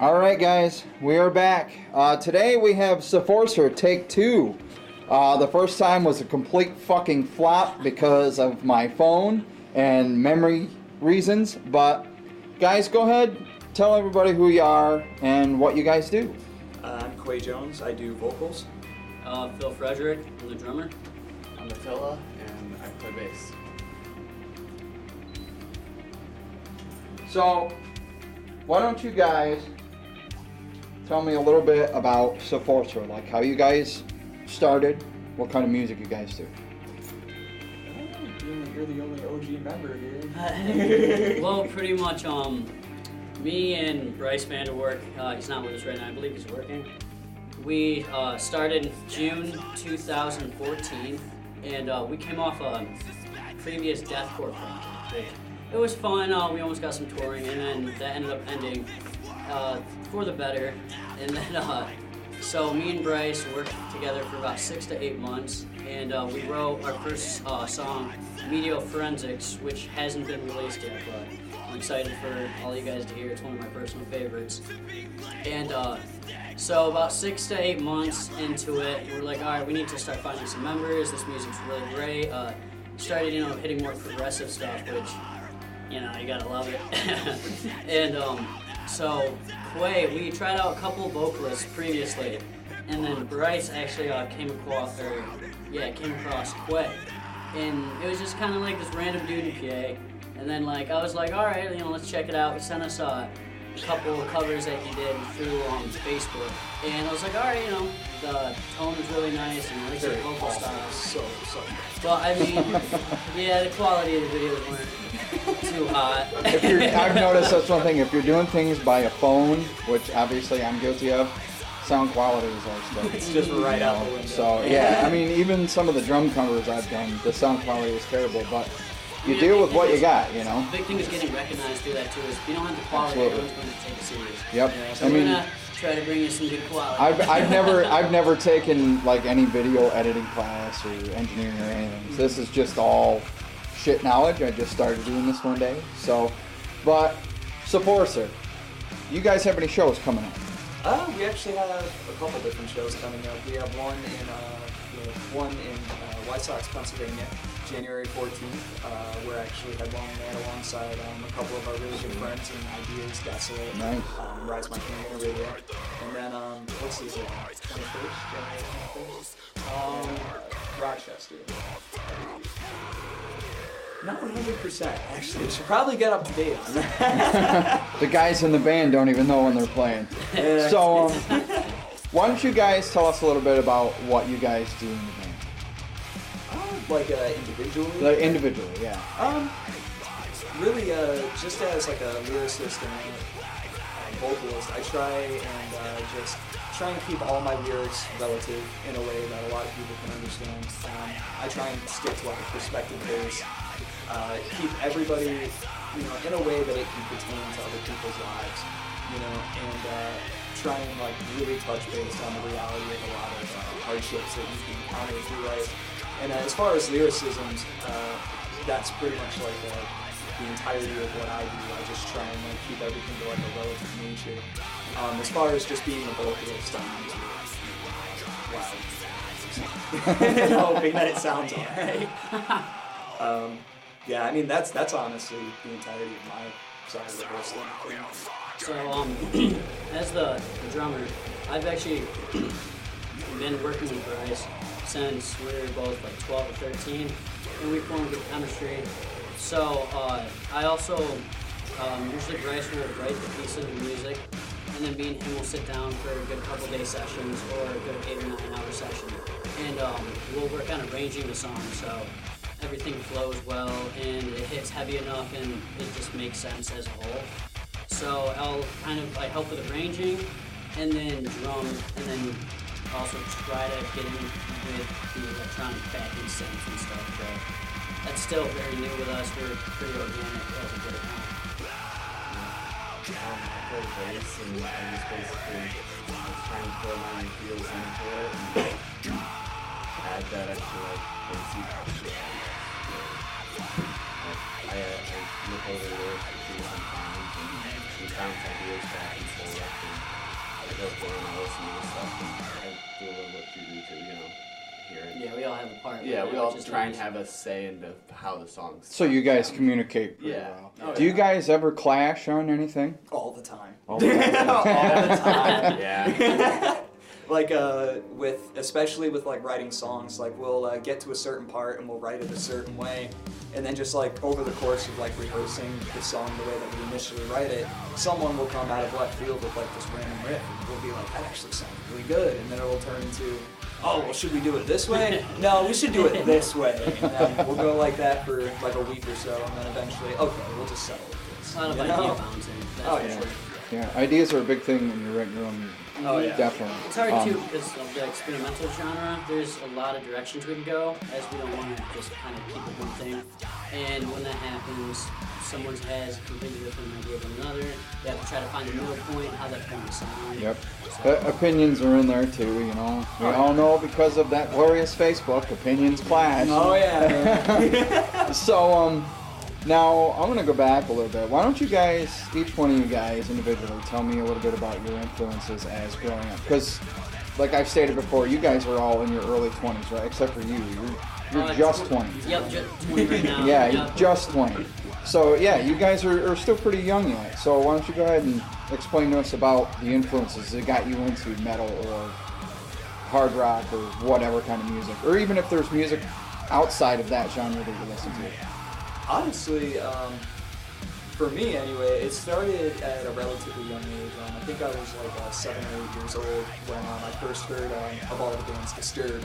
Alright guys, we are back. Today we have Sforcer Take 2. The first time was a complete fucking flop because of my phone and memory reasons, but guys, go ahead, tell everybody who you are and what you guys do. I'm Quay Jones, I do vocals. Phil Frederick, I'm the drummer. I'm Attila, and I play bass. So, why don't you guys tell me a little bit about Sforcer, like how you guys started, what kind of music you guys do. You're the only OG member here. Well, pretty much, me and Bryce Vanderwerk, he's not with us right now, I believe he's working. We started in June 2014, and we came off a previous deathcore project. It was fun, we almost got some touring, and then that ended up ending for the better. And then, so me and Bryce worked together for about 6 to 8 months, and we wrote our first song, Medio Forensics, which hasn't been released yet, but I'm excited for all you guys to hear. It's one of my personal favorites. And so about 6 to 8 months into it, we're like, all right, we need to start finding some members. This music's really great. Started, hitting more progressive stuff, which, you gotta love it. And so Quay, we tried out a couple of vocalists previously, and then Bryce actually came across Quay, and it was just kind of like this random dude in PA, and then I was like, all right, let's check it out. He sent us a couple of covers that he did through Facebook, and I was like, all right, the tone is really nice and really good vocal style. So. But I mean, yeah, the quality of the videos weren't too hot. I've noticed that's one thing. If you're doing things by a phone, which obviously I'm guilty of, sound quality is always stuff. It's just right out the window. So yeah, I mean, even some of the drum covers I've done, the sound quality is terrible, but you deal with what you got, The big thing is getting recognized through that too. Is if you don't have the quality, everyone's going to take it serious. Yep. So we're gonna try to bring you some good quality. I've never taken any video editing class or engineering or anything. So this is just all shit knowledge. I just started doing this one day. So, but Sforcer, you guys have any shows coming up? We actually have a couple different shows coming up. We have one in White Sox, Pennsylvania, January 14th. We're actually headlining that alongside a couple of our really good friends in Ideas, Desolate, Nice. Rise My King Radio, and then what's the 21st, January 21st? Rochester. Not 100%, actually. I should probably get up to date on that. The guys in the band don't even know when they're playing. So, why don't you guys tell us a little bit about what you guys do in the band? Individually? Individually, yeah. Really, just as a lyricist and vocalist, I try and keep all my lyrics relative in a way that a lot of people can understand. I try and stick to a perspective base. Keep everybody, in a way that it can pertain to other people's lives, and try and really touch base on the reality of a lot of hardships that you can encounter through life. And as far as lyricisms, that's pretty much the entirety of what I do. I just try and keep everything to a relative nature. As far as just being a vocalist, I'm hoping that it sounds alright. Yeah, I mean that's honestly the entirety of my side of the whole thing. So, as the drummer, I've actually been working with Bryce since we were both 12 or 13, and we formed good chemistry. So, I also, usually Bryce will write the pieces of music, and then me and him will sit down for a good couple day sessions or a good 8 or 9 hour session, and we'll work on arranging the song so everything flows well and it hits heavy enough and it just makes sense as a whole. So I help with arranging and then drum and then also try to get in with the electronic backing synths and stuff, but that's still very new with us. We're pretty organic as a group now. I play bass and I just basically try and throw my feels into it and add that extra bassy I look over the lyrics to see sometimes and bounce ideas back and forth, and I go through and I listen to this stuff, and I do a little what you do too, you know, hear it. Yeah, we all have a part. Yeah, we all which is try and nice. have a say into how the songs. So you guys communicate pretty Yeah. well. Oh, Do you guys ever clash on anything? All the time. All the time. All the time. Yeah. Like especially with like writing songs, like we'll get to a certain part and we'll write it a certain way, and then just like over the course of like rehearsing the song the way that we initially write it, someone will come out of left field with like this random riff, and we'll be like, that actually sounds really good, and then it'll turn into, oh well, should we do it this way? No, we should do it this way, and then we'll go like that for like a week or so, and then eventually, okay, we'll just settle with this. A lot of you idea know? bouncing. That's Oh, for yeah. sure. Yeah, ideas are a big thing when you're writing your own music. Oh yeah. Definitely. It's hard too because of the experimental genre. There's a lot of directions we can go, as we don't want to just kind of keep it one thing. And when that happens, someone has a completely different idea than another. You have to try to find a middle point, how that's going to sound. Yep. So, Opinions are in there too, you know. We all know because of that glorious Facebook, opinions clash. Oh yeah. So, now I'm gonna go back a little bit. Why don't you guys, each one of you guys individually, tell me a little bit about your influences as growing up? Because, like I've stated before, you guys are all in your early 20s, right? Except for you. You're just 20. Yep, just 20 right now. Yeah, Yep. you're just 20. So yeah, you guys are still pretty young yet. So why don't you go ahead and explain to us about the influences that got you into metal or hard rock or whatever kind of music, or even if there's music outside of that genre that you listen to. Honestly, for me anyway, it started at a relatively young age. I think I was like 7 or 8 years old when I first heard of all the bands Disturbed,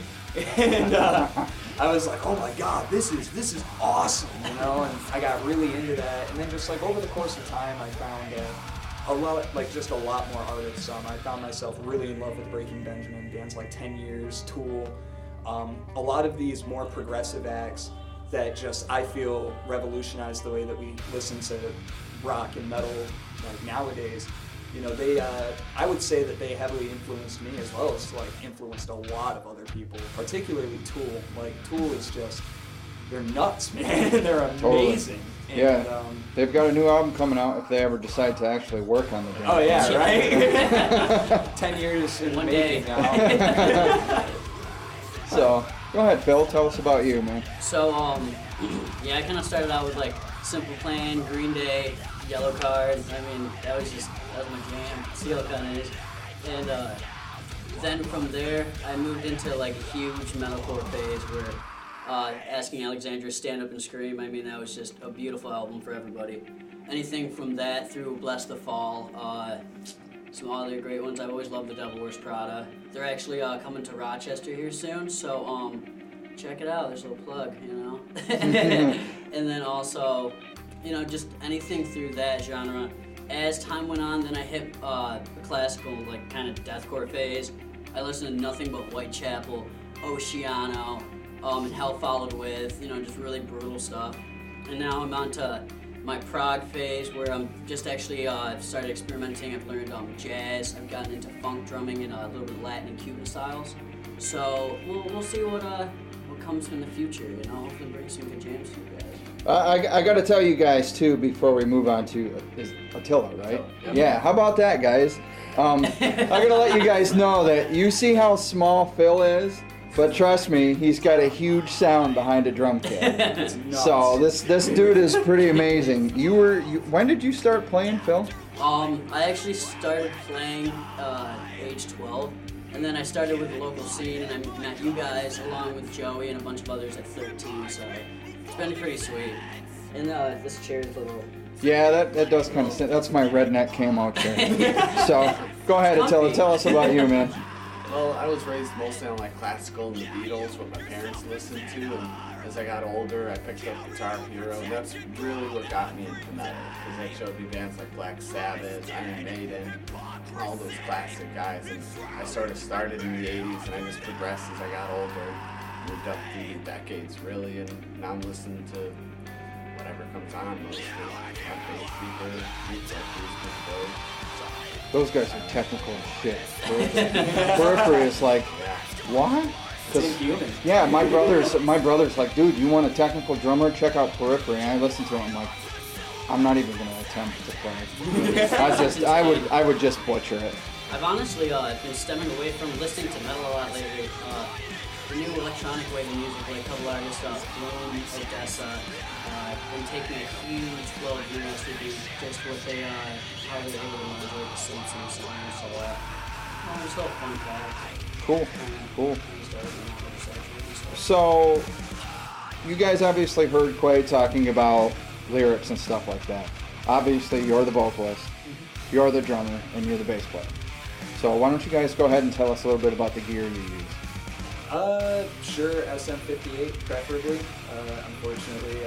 and I was like, oh my god, this is awesome, you know. And I got really into that, and then just like over the course of time, I found a lot more artists. I found myself really in love with Breaking Benjamin, bands like 10 Years, Tool, a lot of these more progressive acts that just, I feel, revolutionized the way that we listen to rock and metal like nowadays. You know, they, I would say that they heavily influenced me as well as like influenced a lot of other people, particularly Tool. Like Tool is just, they're nuts, man. They're amazing. And, Yeah, they've got a new album coming out if they ever decide to actually work on the damn Oh yeah, Yeah. right? 10 years in the One making day. now. So, go ahead, Phil. Tell us about you, man. So, yeah, I kind of started out with like Simple Plan, Green Day, Yellow Card. I mean, that was my jam. Steel Gunners. And then from there, I moved into like a huge metalcore phase where Asking Alexandria, Stand Up and Scream. I mean, that was just a beautiful album for everybody. Anything from that through Bless the Fall, some other great ones. I've always loved the Devil Wears Prada. They're actually coming to Rochester here soon, so check it out. There's a little plug, you know. And then also, you know, just anything through that genre. As time went on, then I hit the classical, like kind of deathcore phase. I listened to nothing but Whitechapel, Oceano, and Hell Followed With, you know, just really brutal stuff. And now I'm on to my prog phase where I'm just actually started experimenting. I've learned jazz. I've gotten into funk drumming and a little bit of Latin and Cuban styles. So we'll see what comes in the future. You know, hopefully bring some good jams to you guys. I got to tell you guys too before we move on to is Attila, right? Yep. Yeah. How about that, guys? I gotta let you guys know that you see how small Phil is, but trust me, he's got a huge sound behind a drum kit. It's nuts. So this dude is pretty amazing. When did you start playing, Phil? I actually started playing age 12, and then I started with the local scene, and I met you guys along with Joey and a bunch of others at 13. So it's been pretty sweet. And this chair is a little. Yeah, that does kind of. That's my redneck camo chair. So go ahead, Attila. Tell us about you, man. Well, I was raised mostly on like classical and the Beatles, what my parents listened to, and as I got older, I picked up Guitar Hero, and that's really what got me into metal, because they showed me bands like Black Sabbath, Iron Maiden, all those classic guys, and I sort of started in the 80s, and I just progressed as I got older, moved up through the decades, really, and now I'm listening to whatever comes on, mostly. Those guys are technical as shit. Periphery is like, what? It's inhuman. Yeah, my brother's like, dude, you want a technical drummer? Check out Periphery. And I listened to him, I'm like, I'm not even gonna attempt to play. I would just butcher it. I've honestly been stemming away from listening to metal a lot lately. The new electronic wave of music, like a couple artists, Bloom, Odessa, been taking a huge flow of lyrics to do just what they how they're able to modulate the synths and the sounds. So it's all fun fact. Cool. So, you guys obviously heard Quay talking about lyrics and stuff like that. Obviously, you're the vocalist, you're the drummer, and you're the bass player. So why don't you guys go ahead and tell us a little bit about the gear you use? Sure, SM58 preferably. Unfortunately,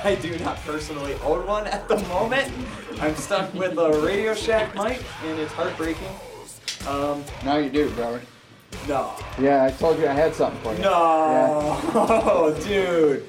I do not personally own one at the moment. I'm stuck with a Radio Shack mic, and it's heartbreaking. Now you do, brother. No. Yeah, I told you I had something for you. No. Oh, dude.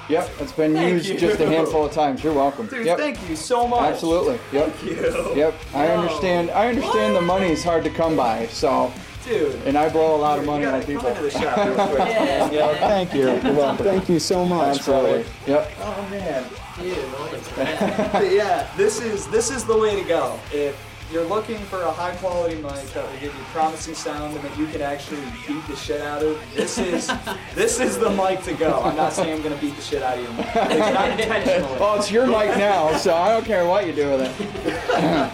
Yep, it's been Thank used you. just a handful of times. You're welcome. Dude, yep. thank you so much. Absolutely. Yep. Thank you. Yep. I No. understand. The money's hard to come by. So, Dude. and I blow a lot of You money gotta on people. come into the shop real quick. Yeah. Thank you. You're welcome. Thank you so much. Absolutely. Yep. Oh man. Dude, holy crap. Yeah, this is the way to go. If you're looking for a high quality mic that will give you promising sound and that you can actually beat the shit out of, this is the mic to go. I'm not saying I'm gonna beat the shit out of your mic. It's not intentionally. Well, it's your mic now, so I don't care what you do with it.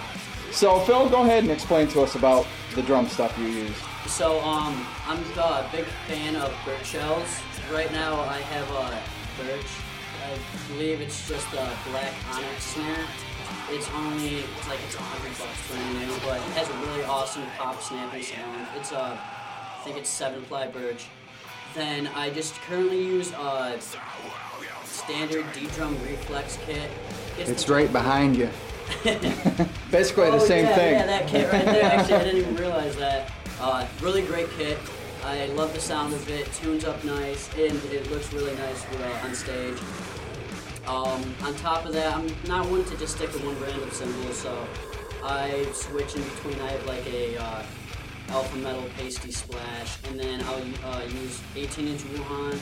So, Phil, go ahead and explain to us about the drum stuff you use. So, I'm a big fan of birch shells. Right now, I have a birch. I believe it's just a black onyx snare. It's $100 brand new, but it has a really awesome pop snappy sound. It's I think it's 7-ply birch. Then I just currently use a standard D-drum reflex kit. It's right behind you. Basically the same thing. Yeah, that kit right there. Actually, I didn't even realize that. Really great kit. I love the sound of it. Tunes up nice, and it looks really nice on stage. On top of that, I'm not one to just stick to one brand of cymbals, so I switch in between. I have like a Alpha Metal Pasty Splash, and then I'll use 18-inch Wuhan,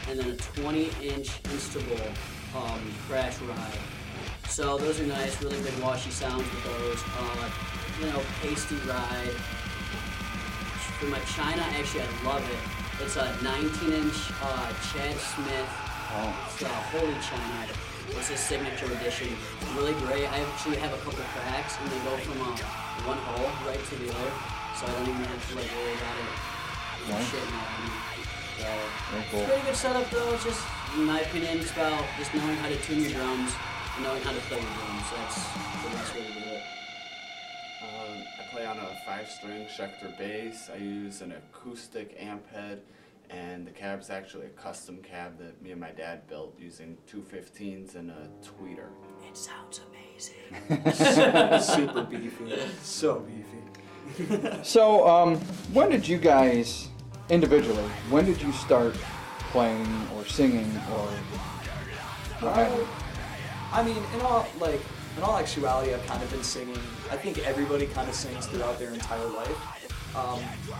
and then a 20-inch Instable Crash Ride. So those are nice, really good washy sounds with those. Pasty Ride. For my China, actually I love it. It's a 19-inch Chad Smith. It's Holy China. It's a signature edition. Really great. I actually have a couple cracks, and they go from one hole right to the other, so I don't even have to worry about it shitting out on me. So, Very cool. it's a pretty good setup though. It's just, in my opinion, it's about just knowing how to tune your drums and knowing how to play your drums. That's the best way to do it. I play on a 5-string Schecter bass. I use an acoustic amp head, and the cab's actually a custom cab that me and my dad built using 215s and a tweeter. It sounds amazing. Super beefy. So beefy. So, when did you guys, individually, when did you start playing or singing or what have you? I mean, in all actuality, I've kind of been singing. I think everybody kind of sings throughout their entire life.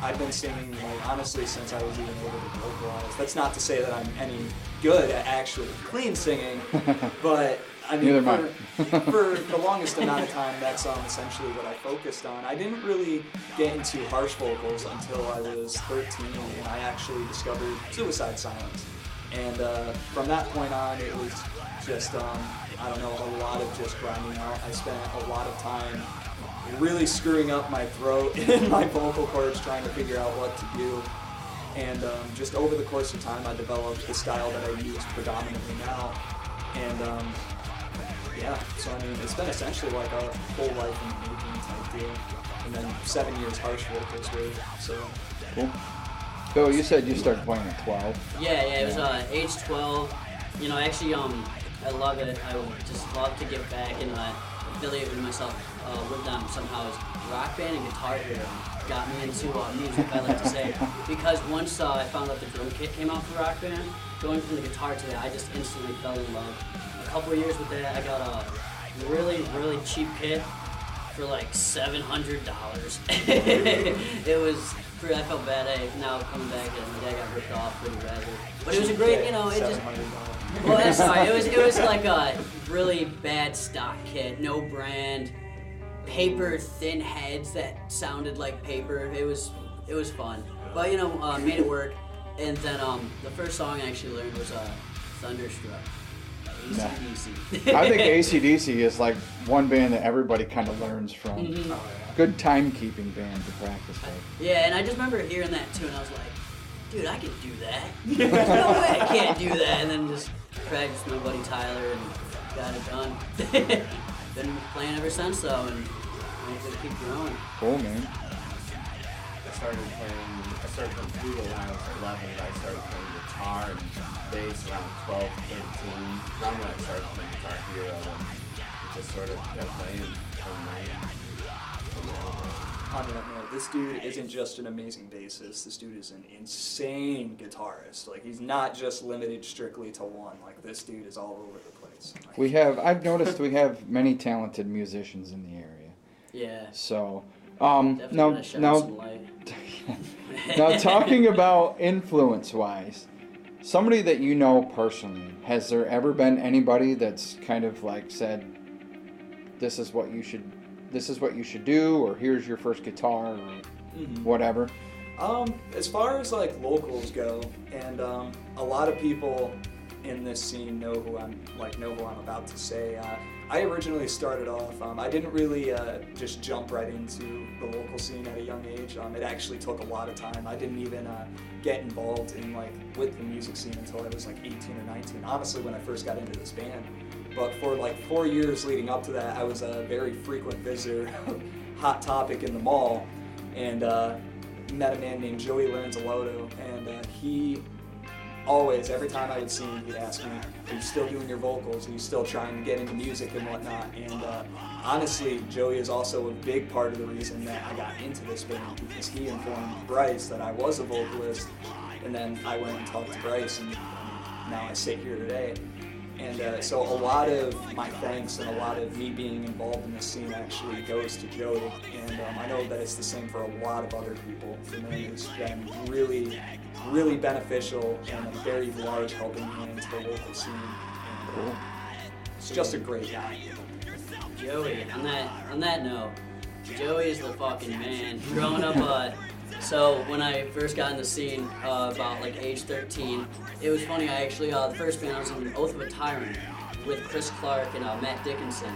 I've been singing, honestly, since I was even able to vocalize. That's not to say that I'm any good at actually clean singing, but I mean, Neither am I. for the longest amount of time, that's essentially what I focused on. I didn't really get into harsh vocals until I was 13, and I actually discovered Suicide Silence. And from that point on, it was just, a lot of just grinding out. I spent a lot of time really screwing up my throat and my vocal cords trying to figure out what to do. And just over the course of time, I developed the style that I use predominantly now. And so I mean, it's been essentially like a whole life in the making type deal. And then 7 years harsh vocals with, so. Cool. Phil, you said you started playing at 12. Yeah, it was age 12. Actually, I love it. I would just love to get back and affiliate myself with them somehow. As Rock Band and Guitar Hero got me into music, I like to say, because once I found out the drum kit came out for Rock Band, going from the guitar to that, I just instantly fell in love. A couple of years with that, I got a really, really cheap kit for like $700. It was. I felt bad. Now coming back, and my dad got ripped off pretty badly. But it was a great, you know, it just. Well, I'm sorry. It was like a really bad stock kit, no brand, paper thin heads that sounded like paper. It was fun, but you know, made it work. And then the first song I actually learned was Thunderstruck. AC/DC. I think AC/DC is like one band that everybody kind of learns from. Mm-hmm. Good timekeeping band to practice with. Yeah, and I just remember hearing that too, and I was like, dude, I can do that. No way I can't do that. And then just practiced with my buddy Tyler and got it done. Been playing ever since though, and hopefully keep growing. Cool, man. I started playing flute when I was 11, but I started playing guitar and bass around 12, 13. Around when I started playing Guitar Hero, and just sort of kept playing from there. On that note, this dude isn't just an amazing bassist. This dude is an insane guitarist. Like, he's not just limited strictly to one. Like, this dude is all over the place. Like, I've noticed we have many talented musicians in the area. Yeah. So, Definitely gonna shine some light. now talking about influence-wise, somebody that you know personally, has there ever been anybody that's kind of like said, this is what you should do, or here's your first guitar, or whatever? As far as like locals go, and a lot of people in this scene know who I'm about to say. I originally started off. I didn't really just jump right into the local scene at a young age. It actually took a lot of time. I didn't even get involved in with the music scene until I was like 18 or 19. Honestly, when I first got into this band. But for like 4 years leading up to that, I was a very frequent visitor of Hot Topic in the mall, and met a man named Joey Lanzalotto, and he always, every time I would see him, he'd ask me, are you still doing your vocals? Are you still trying to get into music and whatnot? And honestly, Joey is also a big part of the reason that I got into this band, because he informed Bryce that I was a vocalist, and then I went and talked to Bryce, and now I sit here today. And so a lot of my thanks and a lot of me being involved in this scene actually goes to Joey. And I know that it's the same for a lot of other people. The man has been really, really beneficial and a very large helping hand to the local scene. And, it's just a great guy. Joey, on that note, Joey is the fucking man. Growing up, so when I first got in the scene, about like age 13, it was funny. I actually the first band I was in, Oath of a Tyrant, with Chris Clark and Matt Dickinson.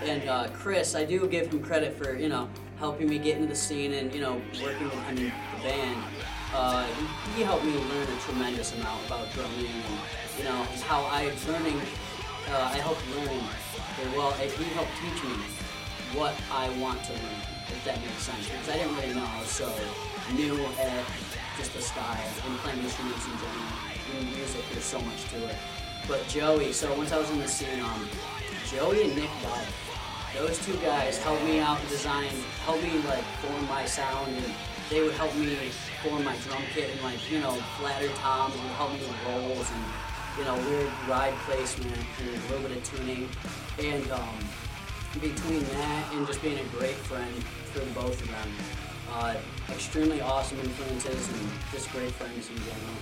And Chris, I do give him credit for helping me get into the scene and working with him in the band. He helped me learn a tremendous amount about drumming and how I helped learn. Well, he helped teach me what I want to learn, if that makes sense, because I didn't really know. I was so new at just the style and playing instruments in general. In music, there's so much to it. But Joey, so once I was in the scene, Joey and Nick Dye, those two guys helped me out and helped me form my sound, and they would help me form my drum kit and flatter toms and help me with rolls and weird ride placement and a little bit of tuning. And between that and just being a great friend for both of them, extremely awesome influences and just great friends in general.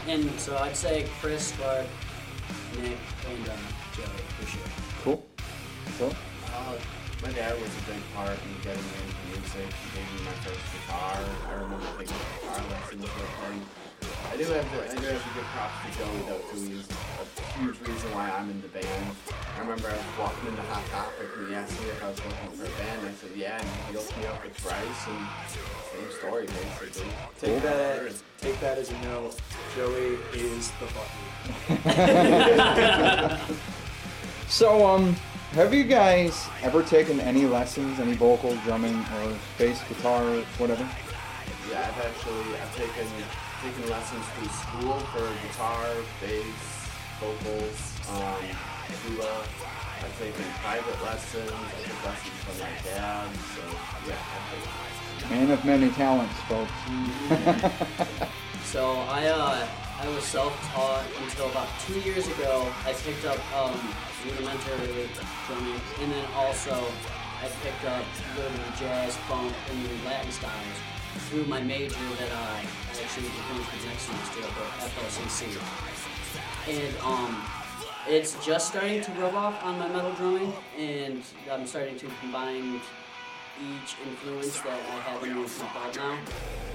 And so I'd say Chris, Clark, Nick, and Joey for sure. Cool. Cool. My dad was a big part in getting me into music. He gave me my first guitar. I remember taking guitar lessons with him. I do have to give props to Joey though, too. He's a huge reason why I'm in the band. I remember I was walking into Hot Topic and he asked me if I was looking for a band. I said, yeah, and he hooked me up with Bryce, and same story basically. Take that as a no. Joey is the fucking. So, have you guys ever taken any lessons, any vocal, drumming, or bass, guitar, whatever? Yeah, I've taken lessons through school for guitar, bass, vocals, tuba. I've taken private lessons. I took lessons from my dad. So yeah, I've taken. Man of many talents, folks. So I was self-taught until about 2 years ago. I picked up rudimentary drumming, and then also I picked up a little bit of jazz, funk, and Latin styles through my major that I actually performed for next semester at FLCC. And it's just starting to rub off on my metal drumming, and I'm starting to combine each influence that I have in my club now.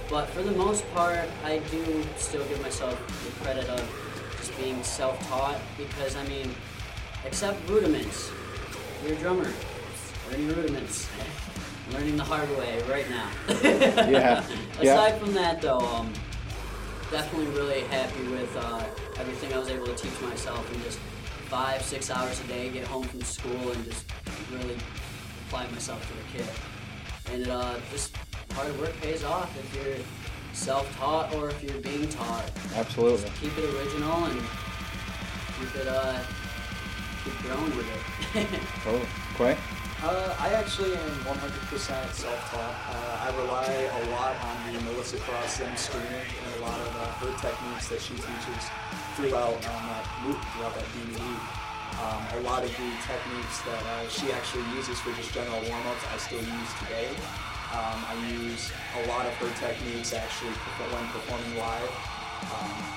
But for the most part, I do still give myself the credit of just being self-taught, because I mean, except rudiments, you're a drummer. Learning rudiments. Learning the hard way right now. Yeah. Aside from that though, definitely really happy with everything I was able to teach myself in just 5-6 hours a day, get home from school and just really apply myself to the kit. And just hard work pays off if you're self-taught or if you're being taught. Absolutely. Just keep it original and keep growing with it. Totally. Quay? I actually am 100% self-taught. I rely a lot on the Melissa Cross and screaming and a lot of her techniques that she teaches throughout that DVD. A lot of the techniques that she actually uses for just general warm-ups I still use today. I use a lot of her techniques actually when performing live.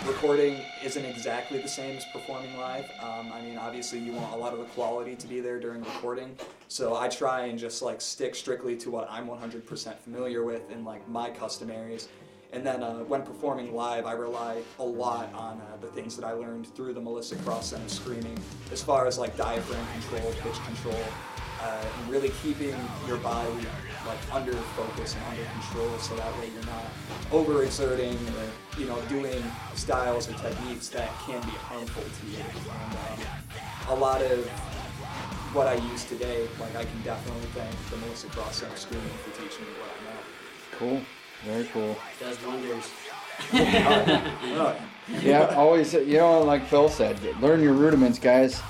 Recording isn't exactly the same as performing live. I mean, obviously you want a lot of the quality to be there during recording, so I try and just like stick strictly to what I'm 100% familiar with in like my customaries. And then when performing live, I rely a lot on the things that I learned through the Melissa Cross Center screaming, as far as like diaphragm control, pitch control, and really keeping your body like under focus and under control, so that way you're not overexerting or doing styles or techniques that can be harmful to you. And a lot of what I use today, like I can definitely thank the Melissa Cross Center screaming for teaching me what I know. Cool. Very cool. Does wonders. Yeah, always, like Phil said, learn your rudiments, guys,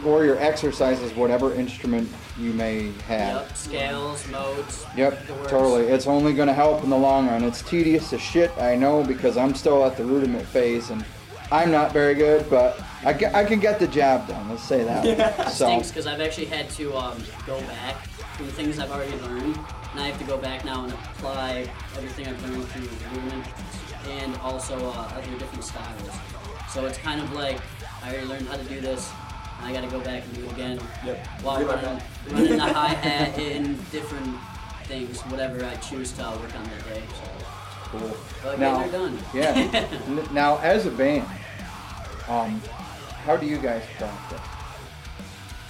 or your exercises, whatever instrument you may have. Yep, scales, modes. Yep, the works. totally. It's only going to help in the long run. It's tedious as shit, I know, because I'm still at the rudiment phase, and I'm not very good, but I can get the job done, let's say that. It stinks, because I've actually had to go back to the things I've already learned, and I have to go back now and apply everything I've learned through rudiment and also other different styles. So it's kind of like, I already learned how to do this, and I got to go back and do it again. Yep. While running the hi-hat in different things, whatever I choose to work on that day. So. Cool. But Now, they're done. Yeah. Now, as a band, how do you guys practice?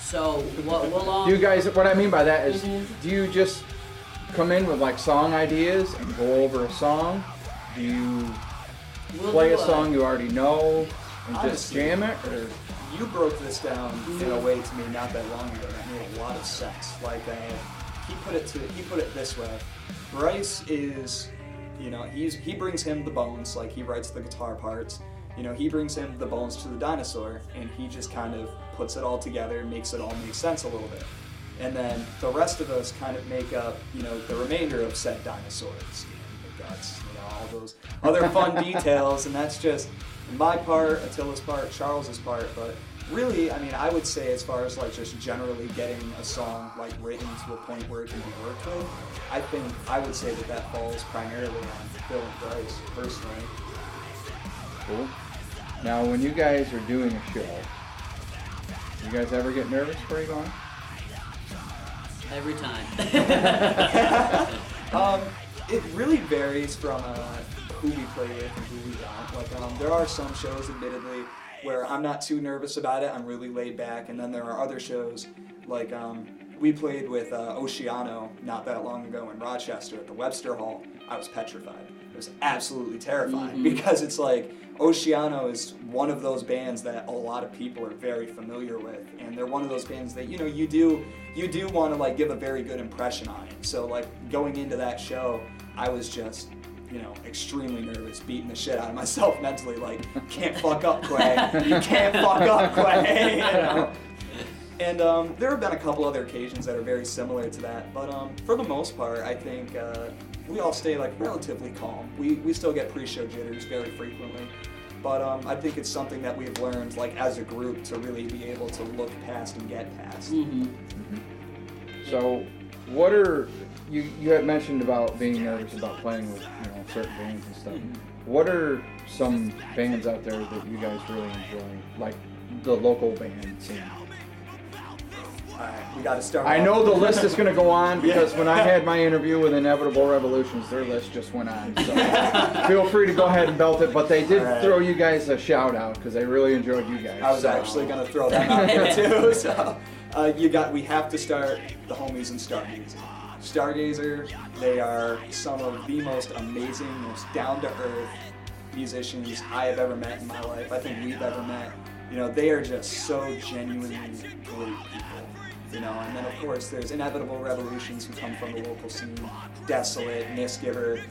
So we'll Do you guys, what I mean by that is, do you just come in with like song ideas and go over a song? Do you play a song you already know and just Honestly, jam it? Or? You broke this down in a way to me not that long ago that made a lot of sense. Like he put it this way. Bryce is, he brings him the bones, like he writes the guitar parts. He brings him the bones to the dinosaur, and he just kind of puts it all together and makes it all make sense a little bit. And then the rest of us kind of make up, the remainder of said dinosaurs, the guts, all those other fun details, and that's just my part, Attila's part, Charles's part. But really, I mean, I would say as far as like just generally getting a song like written to a point where it can be worked with, I would say that falls primarily on Phil and Bryce, personally. Cool. Now, when you guys are doing a show, you guys ever get nervous before you go on? Every time. It really varies from who we play with and who we don't. Like, there are some shows, admittedly, where I'm not too nervous about it. I'm really laid back. And then there are other shows, like we played with Oceano not that long ago in Rochester at the Webster Hall. I was petrified. It was absolutely terrifying because it's like Oceano is one of those bands that a lot of people are very familiar with, and they're one of those bands that you do want to like give a very good impression on it. So like going into that show, I was just extremely nervous, beating the shit out of myself mentally, like, can't fuck up, Quay. You can't fuck up, Quay. And there have been a couple other occasions that are very similar to that, but for the most part, I think we all stay like relatively calm. We still get pre-show jitters very frequently, but I think it's something that we've learned like as a group to really be able to look past and get past. So, what are you had mentioned about being nervous about playing with certain bands and stuff. What are some bands out there that you guys really enjoy, like the local band scene? Alright, we got to start. I know the list is going to go on because when I had my interview with Inevitable Revolutions, their list just went on. So feel free to go ahead and belt it, but they did throw you guys a shout out because they really enjoyed you guys. I was actually going to throw them out there too. So we have to start the homies in Stargazer. Stargazer, they are some of the most amazing, most down-to-earth musicians I have ever met in my life. I think we've ever met. They are just so genuinely great people. And then of course there's Inevitable Revolutions who come from the local scene, Desolate, Mistgiver,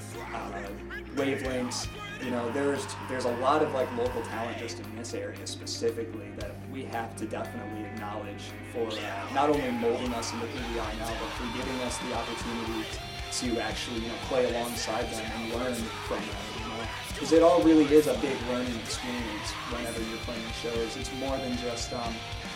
Wavelengths. There's a lot of like local talent just in this area specifically that we have to definitely acknowledge for not only molding us into who we are now, but for giving us the opportunity to actually play alongside them and learn from them. Because it all really is a big learning experience whenever you're playing shows. It's more than just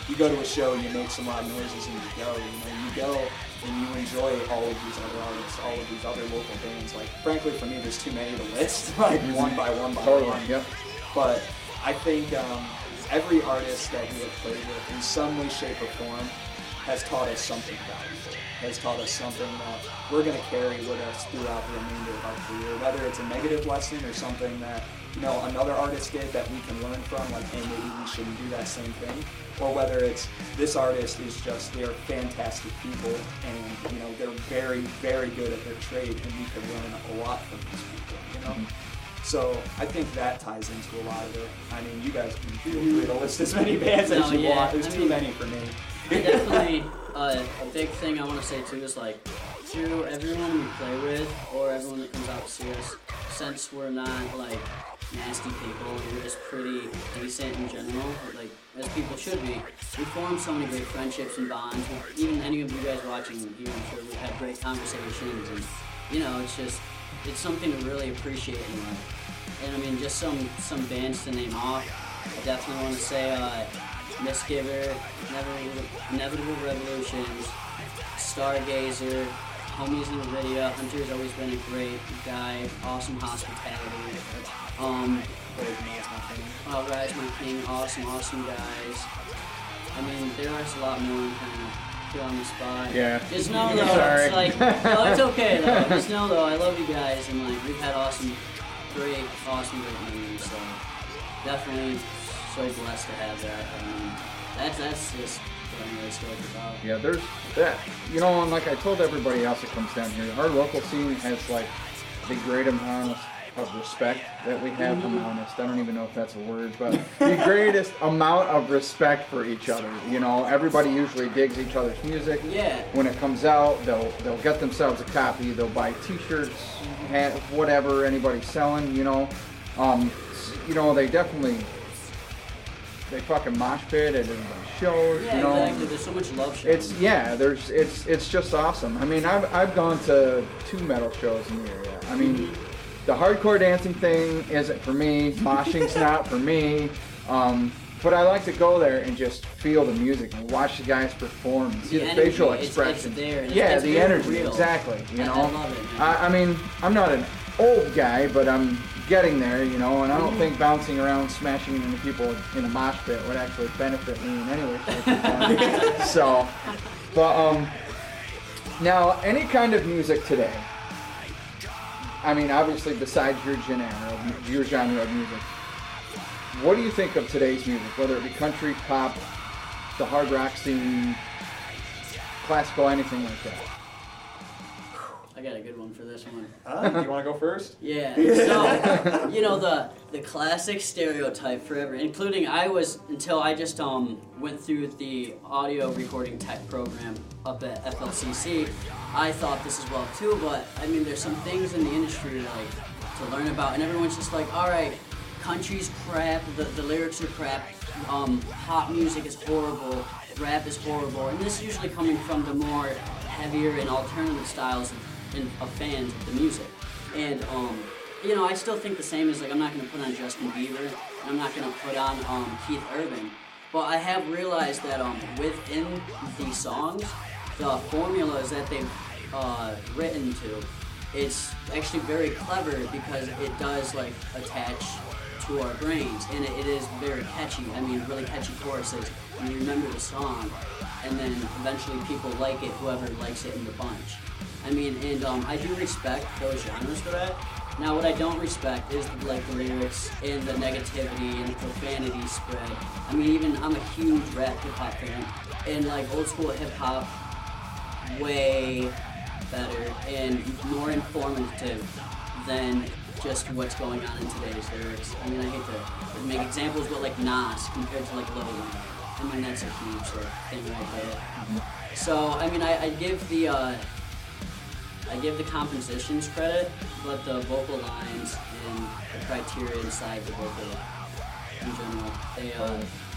you go to a show, you make some loud noises, and you go. You go and you enjoy all of these other artists, all of these other local bands. Like, frankly, for me, there's too many to list, like one by one by one. Yep. But I think every artist that we have played with, in some way, shape, or form, has taught us something valuable. Has taught us something that we're going to carry with us throughout the remainder of our career, whether it's a negative lesson or something that another artist did that we can learn from, like, hey, maybe we shouldn't do that same thing, or whether it's this artist is just, they're fantastic people and they're very, very good at their trade and we can learn a lot from these people. So I think that ties into a lot of it. I mean, you guys can feel free to list as many bands as you want. There's too many for me. Definitely, a big thing I want to say too is like, to everyone we play with or everyone that comes out to see us, since we're not like nasty people, we're just pretty decent in general, like as people should be. We form so many great friendships and bonds. Even any of you guys watching here, I'm sure we've had great conversations, and it's something to really appreciate in life. And I mean, just some bands to name off. I definitely want to say Mistgiver, Inevitable Revolutions, Stargazer, Homies in the Video. Hunter's always been a great guy, awesome hospitality. Rise My King, awesome guys. I mean, there are a lot more I'm kind of put on the spot. Yeah. Just know though, Sorry. it's like, no, it's okay though. Just know though, I love you guys, and like we've had great memories. So definitely so blessed to have that. I mean, that's just what I'm really stoked about. Yeah, there's that. And like I told everybody else that comes down here, our local scene has like the great amount of respect that we have. I don't even know if that's a word, but the greatest amount of respect for each other. Everybody usually digs each other's music. Yeah. When it comes out, they'll get themselves a copy. They'll buy T-shirts, whatever anybody's selling. They definitely. They fucking mosh pit at everybody's shows. Yeah, exactly. There's so much love shown. It's just awesome. I mean, I've gone to 2 metal shows in the area. I mean, the hardcore dancing thing isn't for me. Moshing's not for me. But I like to go there and just feel the music and watch the guys perform and see the facial expression. It's there. It's the energy, real. exactly. I love it. Man. I mean, I'm not an old guy, but I'm getting there, and I don't think bouncing around, smashing into people in a mosh pit would actually benefit me in any way, shape, or form. So, but now any kind of music today. I mean, obviously, besides your genre of music, what do you think of today's music? Whether it be country, pop, the hard rock scene, classical, anything like that. I got a good one for this one. You want to go first? Yeah. So, the classic stereotype forever, including until I just went through the audio recording tech program up at FLCC. I thought this as well too, but I mean, there's some things in the industry like to learn about, and everyone's just like, all right, country's crap, the lyrics are crap, pop music is horrible, rap is horrible, and this is usually coming from the more heavier and alternative styles of fans of the music. And I still think the same as, like, I'm not going to put on Justin Bieber, and I'm not going to put on Keith Urban, but I have realized that within these songs, the formulas that they've written to, it's actually very clever because it does like attach to our brains, and it is very catchy. I mean, really catchy choruses, and you remember the song, and then eventually people like it, whoever likes it in the bunch. I mean, and I do respect those genres for that. Now, what I don't respect is like the lyrics and the negativity and the profanity spread. I mean, even I'm a huge rap hip hop fan, and like old school hip hop, way better and more informative than just what's going on in today's lyrics. I mean, I hate to make examples, but like Nas compared to like Lil Wayne. I mean, that's a huge like, thing right there. So, I mean, I give the compositions credit, but the vocal lines and the criteria inside the vocal in general, they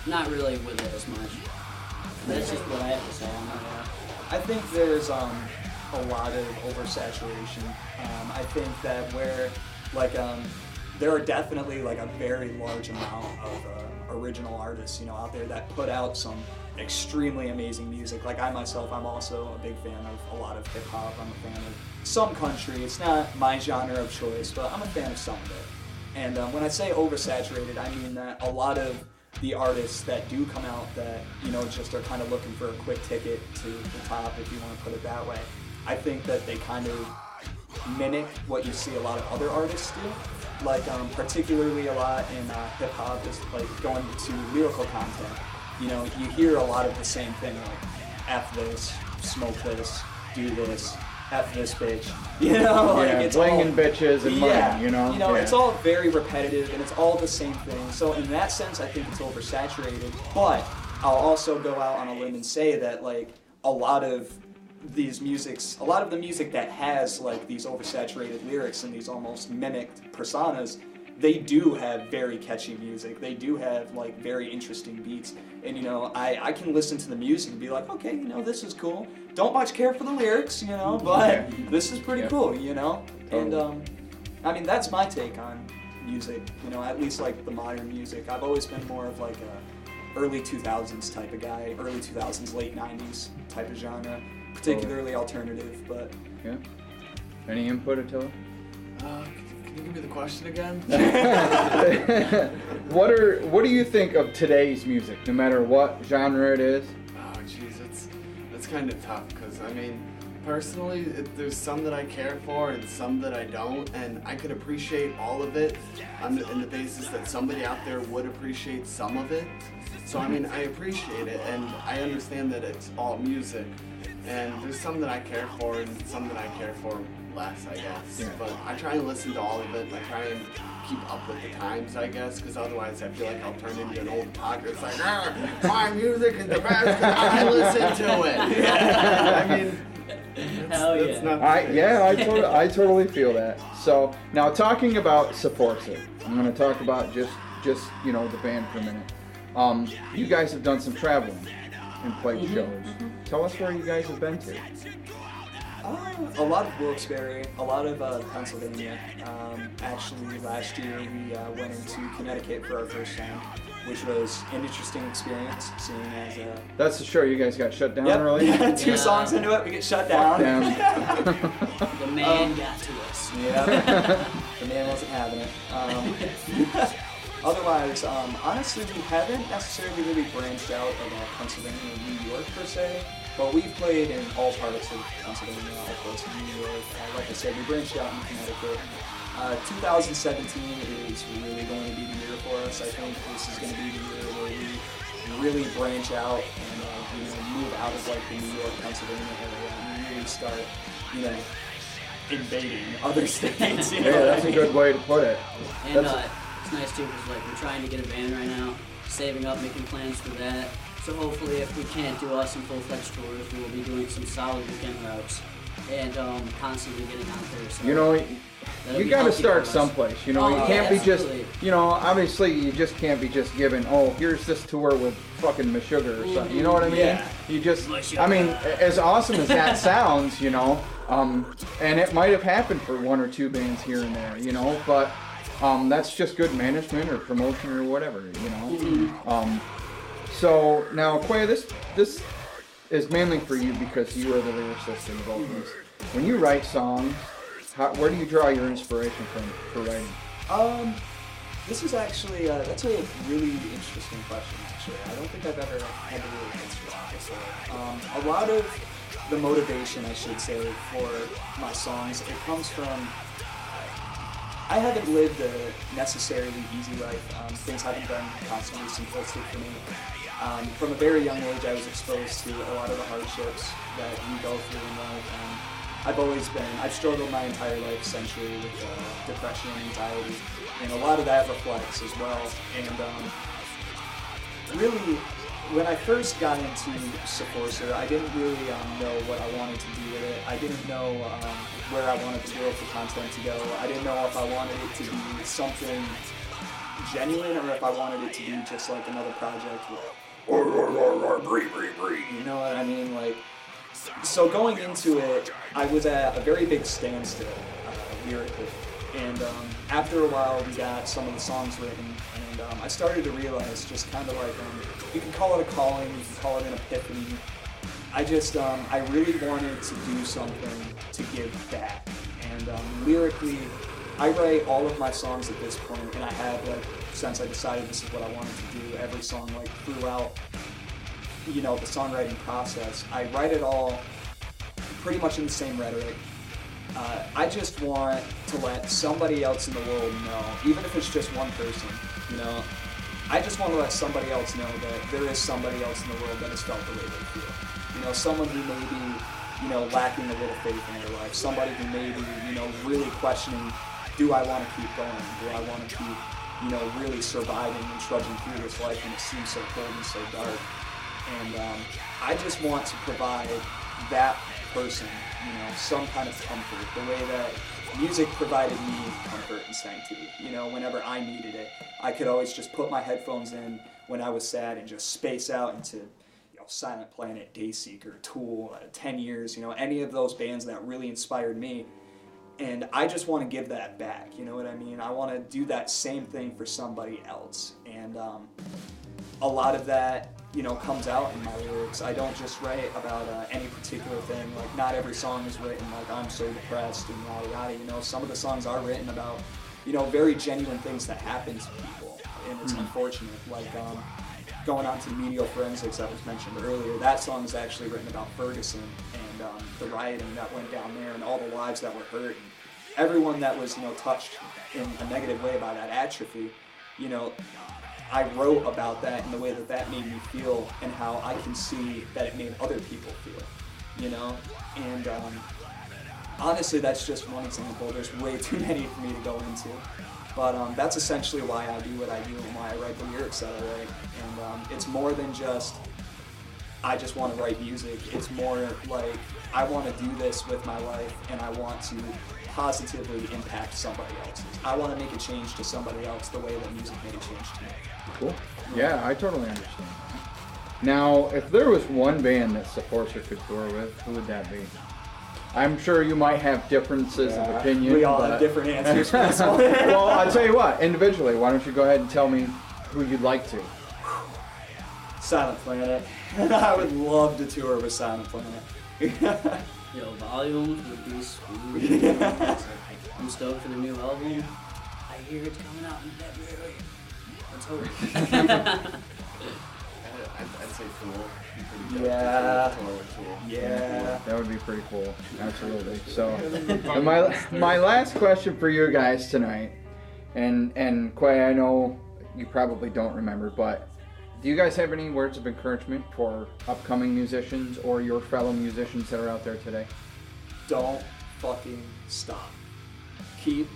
not really with it as much. That's just what I have to say on that. I think there's a lot of oversaturation. I think that where there are definitely like a very large amount of original artists, out there that put out some extremely amazing music. Like I myself, I'm also a big fan of a lot of hip hop. I'm a fan of some country. It's not my genre of choice, but I'm a fan of some of it. And when I say oversaturated, I mean that a lot of the artists that do come out that, just are kind of looking for a quick ticket to the top, if you want to put it that way. I think that they kind of mimic what you see a lot of other artists do. Like particularly a lot in hip hop is like going to lyrical content. You hear a lot of the same thing, like F this, smoke this, do this, F this bitch. It's blinging bitches and money, It's all very repetitive and it's all the same thing. So in that sense, I think it's oversaturated. But I'll also go out on a limb and say that like a lot of the music that has like these oversaturated lyrics and these almost mimicked personas, they do have very catchy music. They do have like very interesting beats. And I can listen to the music and be like, okay, this is cool. Don't much care for the lyrics, but this is pretty cool, And I mean, that's my take on music, at least like the modern music. I've always been more of like a early 2000s type of guy, early 2000s, late 90s type of genre, particularly alternative, but... Yeah. Any input, Attila? Can you give me the question again? What do you think of today's music, no matter what genre it is? Oh, jeez, it's kind of tough, because, I mean, personally, there's some that I care for and some that I don't, and I could appreciate all of it on the basis that somebody out there would appreciate some of it. So, I mean, I appreciate it, and I understand that it's all music, and there's some that I care for and some that I care for less, I guess. Yeah. But I try and listen to all of it, and I try and keep up with the times, I guess, because otherwise I feel like I'll turn into an old talker. It's like, my music is the best because I listen to it. I mean, hell yeah. Not I totally feel that. So now talking about Sforza, I'm going to talk about just the band for a minute. You guys have done some traveling and played shows. Tell us where you guys have been to. A lot of Wilkes-Barre, a lot of Pennsylvania. Actually, last year we went into Connecticut for our first time, which was an interesting experience, seeing as That's the show you guys got shut down yep. early? Two songs into it, we get shut down. The man got to us. Yeah, the man wasn't having it. Otherwise, honestly, we haven't necessarily really branched out of Pennsylvania and New York per se, but we've played in all parts of Pennsylvania, all parts of New York. Like I said, we branched out in Connecticut. 2017 is really going to be the year for us. I think this is going to be the year where we really branch out and move out of like the New York, Pennsylvania area and really start, invading other states. Yeah, that's a good way to put it. And it's nice too because like we're trying to get a van right now, saving up, making plans for that. So hopefully, if we can't do some full-fledged tours, we will be doing some solid weekend routes and constantly getting out there. So you got to start someplace. You can't be just. Obviously, you just can't be just given. Oh, here's this tour with fucking Meshuggah or something. You know what I mean? Yeah. You just. I mean, as awesome as that sounds, and it might have happened for one or two bands here and there, but. That's just good management or promotion or whatever, So now, Quay, this is mainly for you because you are the lyricist and the vocalist. When you write songs, where do you draw your inspiration from for writing? This is actually, that's a really interesting question, actually. I don't think I've ever had to really answer that before. A lot of the motivation, I should say, for my songs, it comes from, I haven't lived a necessarily easy life. Things haven't been constantly simplistic for me. From a very young age, I was exposed to a lot of the hardships that you go through in life. I've struggled my entire life essentially with depression and anxiety, and a lot of that reflects as well. And really, when I first got into Seforcer, I didn't really know what I wanted to do with it. I didn't know where I wanted the World for Content to go. I didn't know if I wanted it to be something genuine or if I wanted it to be just like another project with you know what I mean? Like, so going into it, I was at a very big standstill lyrically, and after a while we got some of the songs written, and I started to realize just kind of like, you can call it a calling, you can call it an epiphany. I just, I really wanted to do something to give back, and lyrically, I write all of my songs at this point, and I have, like, since I decided this is what I wanted to do, every song, like, throughout, you know, the songwriting process, I write it all pretty much in the same rhetoric. I just want to let somebody else in the world know, even if it's just one person, you know, I just want to let somebody else know that there is somebody else in the world that has felt the way they feel. You know, someone who may be, you know, lacking a little faith in their life, somebody who may be, you know, really questioning, do I want to keep going? Do I want to keep, you know, really surviving and trudging through this life when it seems so cold and so dark? And I just want to provide that person, you know, some kind of comfort, the way that music provided me comfort and sanctity. You know, whenever I needed it, I could always just put my headphones in when I was sad and just space out into, you know, Silent Planet, Dayseeker, Tool, 10 Years, you know, any of those bands that really inspired me. And I just want to give that back, you know what I mean? I want to do that same thing for somebody else. And a lot of that, you know, comes out in my lyrics. I don't just write about any particular thing. Like, not every song is written like, I'm so depressed and yada yada. You know, some of the songs are written about, you know, very genuine things that happen to people. And it's unfortunate. Like, going on to Medial Forensics that was mentioned earlier, that song is actually written about Ferguson and the rioting that went down there and all the lives that were hurt. And everyone that was, you know, touched in a negative way by that atrophy, you know, I wrote about that and the way that that made me feel and how I can see that it made other people feel, you know? And honestly, that's just one example. There's way too many for me to go into. But that's essentially why I do what I do and why I write the lyrics that I write. And it's more than just, I just want to write music. It's more like, I want to do this with my life and I want to positively impact somebody else's. I want to make a change to somebody else the way that music made a change to me. Cool. Yeah, I totally understand. Now, if there was one band that Seforcer could tour with, who would that be? I'm sure you might have differences of opinion. We all have different answers for this one. Well, I'll tell you what, individually, why don't you go ahead and tell me who you'd like to? Silent Planet. I would love to tour with Silent Planet. Yo, Volumes would be sweet. I'm stoked for the new album. I hear it's coming out in February. Let's hope. I'd say Tool. Yeah. Tool. Yeah. That would be pretty cool. Absolutely. So, and my last question for you guys tonight, and Quay, I know you probably don't remember, but do you guys have any words of encouragement for upcoming musicians or your fellow musicians that are out there today? Don't fucking stop. Keep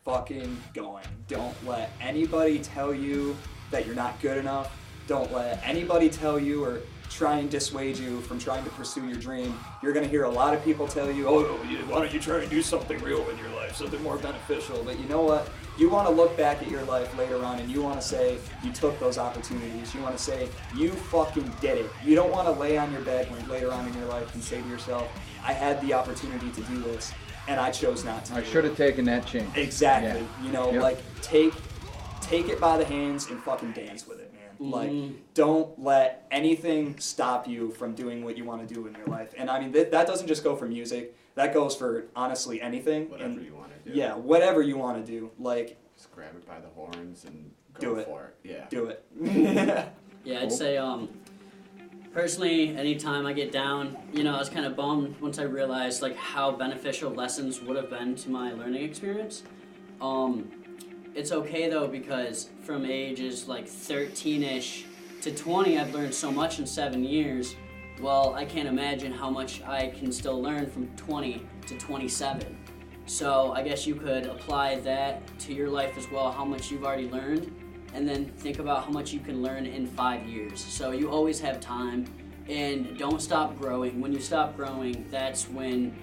fucking going. Don't let anybody tell you that you're not good enough. Don't let anybody tell you or try and dissuade you from trying to pursue your dream. You're going to hear a lot of people tell you, oh, why don't you try and do something real in your life, something more beneficial. But you know what? You want to look back at your life later on and you want to say you took those opportunities. You want to say you fucking did it. You don't want to lay on your bed later on in your life and say to yourself, I had the opportunity to do this and I chose not to. I should have taken that chance. Exactly. Yeah. You know, Yep. like take it by the hands and fucking dance with it, man. Like, don't let anything stop you from doing what you want to do in your life. And I mean, that doesn't just go for music. That goes for, honestly, anything. Whatever you want to do. Yeah, whatever you want to do. Like, just grab it by the horns and Do go it. for it. Yeah. do it. Yeah, I'd say personally, anytime I get down, I was kind of bummed once I realized like how beneficial lessons would have been to my learning experience. It's okay though, because from ages like 13ish to 20, I've learned so much in 7 years. Well, I can't imagine how much I can still learn from 20 to 27. So I guess you could apply that to your life as well, how much you've already learned, and then think about how much you can learn in 5 years. So you always have time, and don't stop growing. When you stop growing, that's when,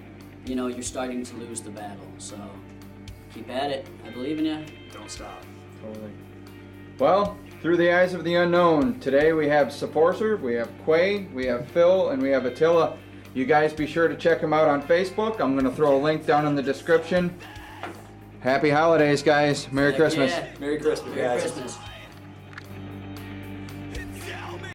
you're starting to lose the battle. So keep at it. I believe in you. Don't stop. Totally. Well, through the eyes of the unknown, today we have Supporter, we have Quay, we have Phil, and we have Attila. You guys be sure to check them out on Facebook. I'm going to throw a link down in the description. Happy holidays, guys. Merry Heck Christmas. yeah. Merry Christmas, Merry guys. Christmas.